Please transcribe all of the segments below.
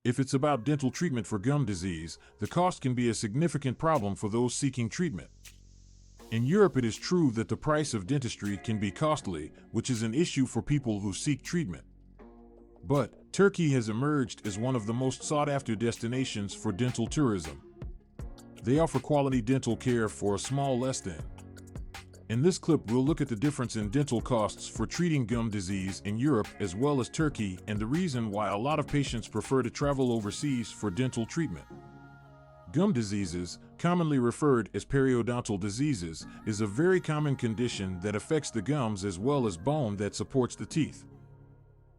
If it's about dental treatment for gum disease, the cost can be a significant problem for those seeking treatment. In Europe, it is true that the price of dentistry can be costly, which is an issue for people who seek treatment. But Turkey has emerged as one of the most sought-after destinations for dental tourism. They offer quality dental care for a small less than. In this clip, we'll look at the difference in dental costs for treating gum disease in Europe as well as Turkey and the reason why a lot of patients prefer to travel overseas for dental treatment. Gum diseases, commonly referred as periodontal diseases, is a very common condition that affects the gums as well as bone that supports the teeth.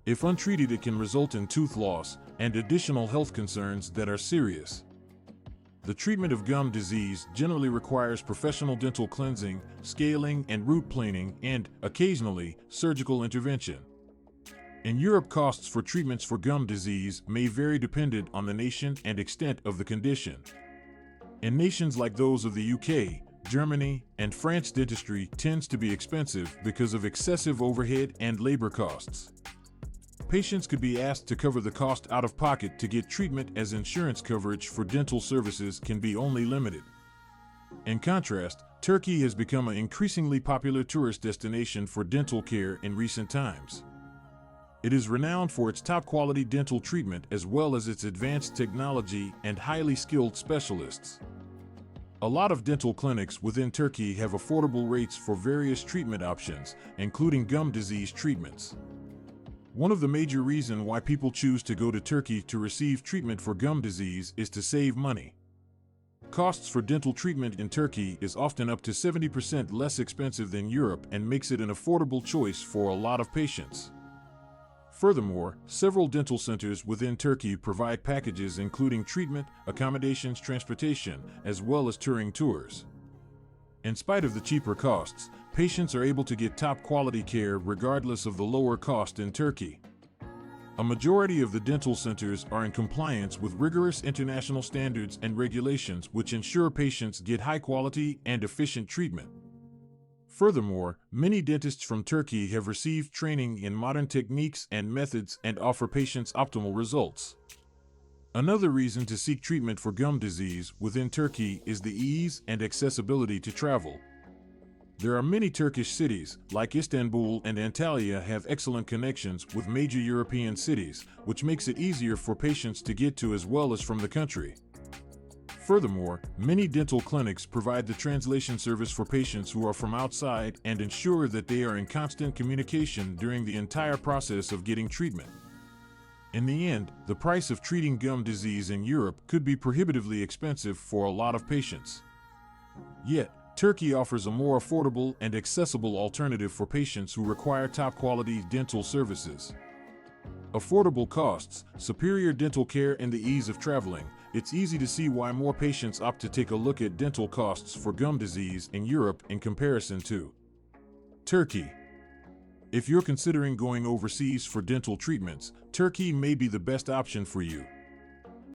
If untreated, it can result in tooth loss and additional health concerns that are serious. The treatment of gum disease generally requires professional dental cleansing, scaling, and root planing, and, occasionally, surgical intervention. In Europe, costs for treatments for gum disease may vary dependent on the nation and extent of the condition. In nations like those of the UK, Germany, and France, dentistry tends to be expensive because of excessive overhead and labor costs. Patients could be asked to cover the cost out of pocket to get treatment, as insurance coverage for dental services can be only limited. In contrast, Turkey has become an increasingly popular tourist destination for dental care in recent times. It is renowned for its top-quality dental treatment as well as its advanced technology and highly skilled specialists. A lot of dental clinics within Turkey have affordable rates for various treatment options, including gum disease treatments. One of the major reasons why people choose to go to Turkey to receive treatment for gum disease is to save money. Costs for dental treatment in Turkey is often up to 70% less expensive than Europe and makes it an affordable choice for a lot of patients. Furthermore, several dental centers within Turkey provide packages including treatment, accommodations, transportation, as well as touring tours. In spite of the cheaper costs, patients are able to get top-quality care regardless of the lower cost in Turkey. A majority of the dental centers are in compliance with rigorous international standards and regulations which ensure patients get high-quality and efficient treatment. Furthermore, many dentists from Turkey have received training in modern techniques and methods and offer patients optimal results. Another reason to seek treatment for gum disease within Turkey is the ease and accessibility to travel. There are many Turkish cities, like Istanbul and Antalya, have excellent connections with major European cities, which makes it easier for patients to get to as well as from the country. Furthermore, many dental clinics provide the translation service for patients who are from outside and ensure that they are in constant communication during the entire process of getting treatment. In the end, the price of treating gum disease in Europe could be prohibitively expensive for a lot of patients. Yet, Turkey offers a more affordable and accessible alternative for patients who require top-quality dental services. Affordable costs, superior dental care, and the ease of traveling. It's easy to see why more patients opt to take a look at dental costs for gum disease in Europe in comparison to Turkey. If you're considering going overseas for dental treatments, Turkey may be the best option for you.